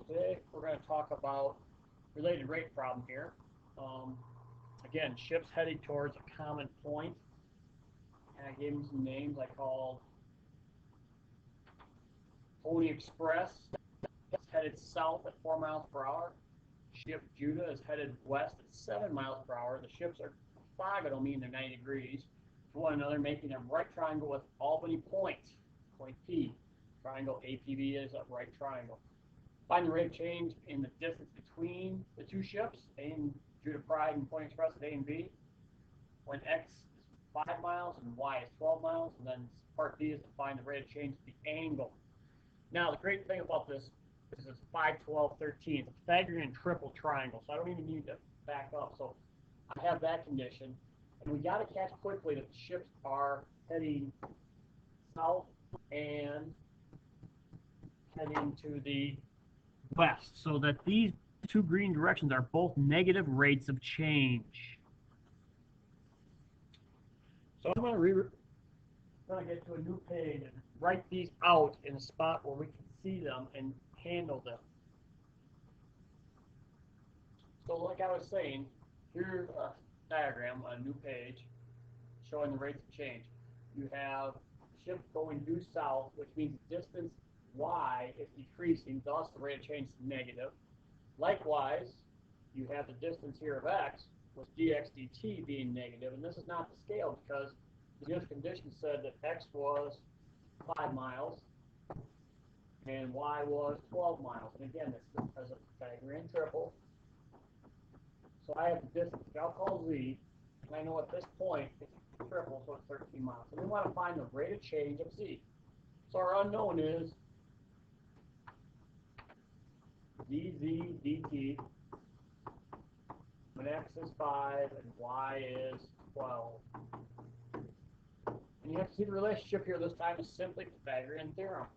Today we're going to talk about related rate problem here. Again, ships heading towards a common point, and I gave them some names. I called Pony Express is headed south at 4 miles per hour. Ship Juda is headed west at 7 miles per hour. The ships are orthogonal, meaning they're 90 degrees to one another, making a right triangle with Albany point, point P. Triangle APB is a right triangle. Find the rate of change in the distance between the two ships, A and Juda Pride and Pony Express at A and B, when X is 5 miles and Y is 12 miles. And then part B is to find the rate of change of the angle. Now, the great thing about this is it's 5, 12, 13. It's a Pythagorean triple triangle, so I don't even need to back up. So I have that condition. And we got to catch quickly that the ships are heading south and heading to the west, so that these two green directions are both negative rates of change. So I'm going to get to a new page and write these out in a spot where we can see them and handle them. So like I was saying, here's a diagram on a new page showing the rates of change. You have ship going due south, which means the distance y is decreasing, thus the rate of change is negative. Likewise, you have the distance here of x with dx dt being negative, and this is not the scale because the given condition said that x was 5 miles and y was 12 miles. And again, this is a Pythagorean triple. So I have the distance, I'll call z, and I know at this point it's triple, so it's 13 miles. And we want to find the rate of change of z. So our unknown is dz dt when x is 5 and y is 12. And you have to see the relationship here this time is simply Pythagorean theorem.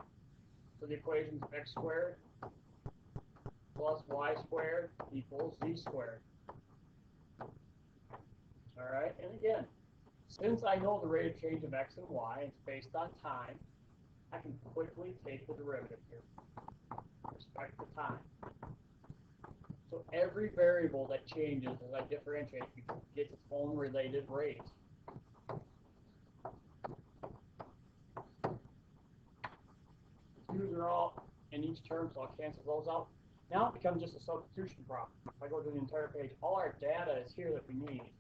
So the equation is x squared plus y squared equals z squared. Alright, and again, since I know the rate of change of x and y, it's based on time, I can quickly take the derivative here with respect to time. So every variable that changes as I differentiate gets its own related rate. These are all in each term, so I'll cancel those out. Now it becomes just a substitution problem. If I go to the entire page, all our data is here that we need.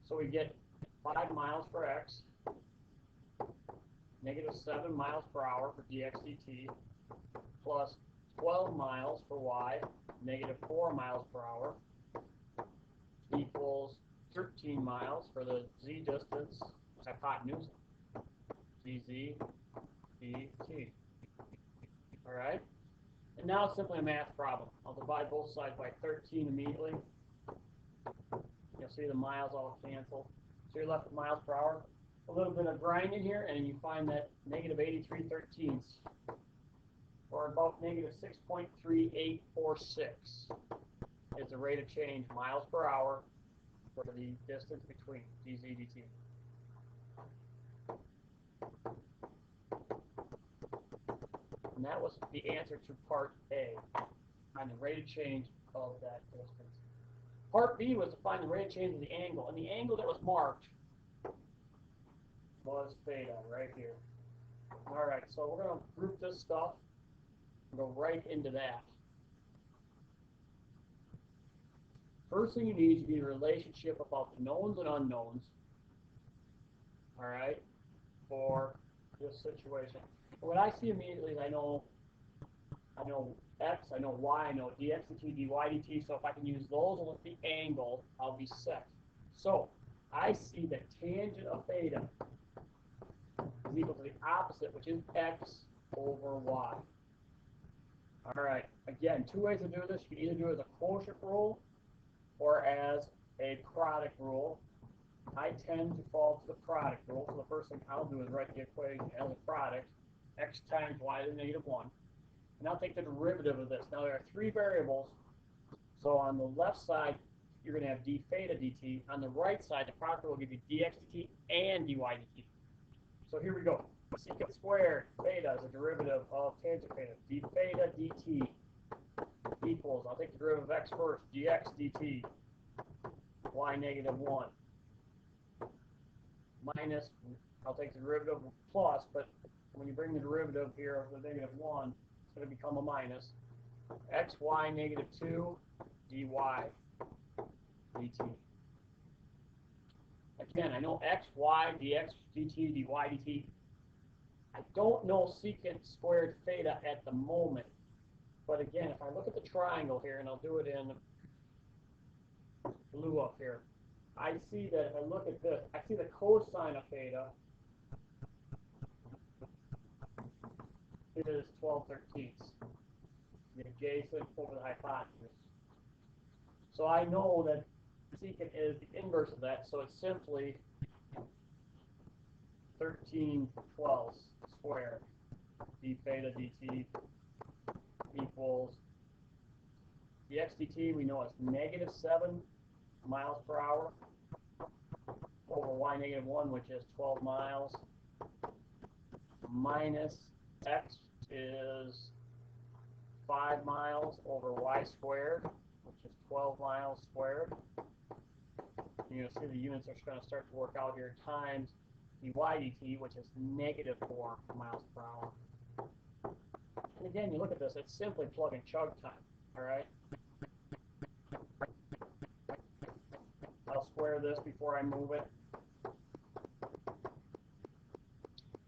So we get 5 miles for x, negative 7 miles per hour for dx dt, plus 12 miles for y, negative 4 miles per hour, equals 13 miles for the z distance, hypotenuse, dz dt. Alright? And now it's simply a math problem. I'll divide both sides by 13 immediately. You'll see the miles all cancel. So you're left with miles per hour. A little bit of grinding here, and you find that negative 83/13, or about negative 6.3846, is the rate of change miles per hour for the distance between dz dt. And that was the answer to part A, find the rate of change of that distance. Part B was to find the rate of change of the angle, and the angle that was marked was theta right here. Alright, so we're going to group this stuff and go right into that. First thing you need a relationship about the knowns and unknowns, alright, for this situation. And what I see immediately is I know x, I know y, I know dx dt, dy dt, so if I can use those with the angle, I'll be set. So I see that tangent of theta is equal to the opposite, which is x over y. Alright, again, two ways to do this. You can either do it as a quotient rule or as a product rule. I tend to fall to the product rule, so the first thing I'll do is write the equation as a product, x times y to the negative 1. And I'll take the derivative of this. Now there are three variables, so on the left side you're going to have d theta dt. On the right side, the product will give you dx dt and dy dt. So here we go. Secant squared theta is a derivative of tangent theta. D theta dt equals, I'll take the derivative of x first, dx dt, y negative 1, minus, I'll take the derivative of plus, but when you bring the derivative here of the negative 1, it's going to become a minus, xy negative 2, dy dt. Again, I know x, y, dx, dt, dy, dt. I don't know secant squared theta at the moment. But again, if I look at the triangle here, and I'll do it in blue up here, I see that if I look at this, I see the cosine of theta is 12/13, the adjacent over the hypotenuse. So I know that secant is the inverse of that, so it's simply 13/12 squared d theta dt equals dx dt, we know it's negative 7 miles per hour over y negative 1, which is 12 miles, minus x is 5 miles over y squared, which is 12 miles squared. And you'll see the units are going to start to work out here, times dy dt, which is negative 4 miles per hour. And again, you look at this, it's simply plug and chug time, all right? I'll square this before I move it.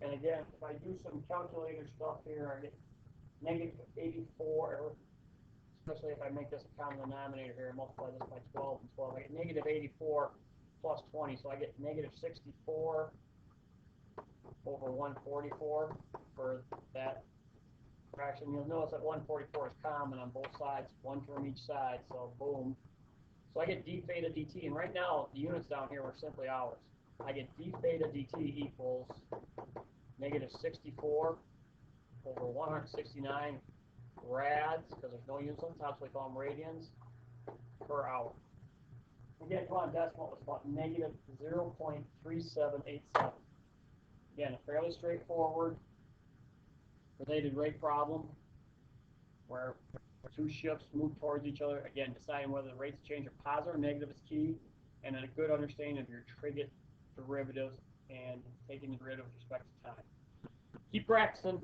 And again, if I do some calculator stuff here, I get negative 84, especially if I make this a common denominator here, multiply this by 12 and 12, I get negative 84 plus 20, so I get negative 64 over 144 for that fraction. You'll notice that 144 is common on both sides, one from each side, so boom. So I get d theta dt, and right now the units down here were simply hours. I get d theta dt equals negative 64 over 169 rads, because there's no units on top, so we call them radians, per hour. Again, come on, decimal, it's about negative 0.3787. Again, a fairly straightforward related rate problem where two ships move towards each other. Again, deciding whether the rates of change are positive or negative is key, and then a good understanding of your trig derivatives and taking the derivative with respect to time. Keep practicing.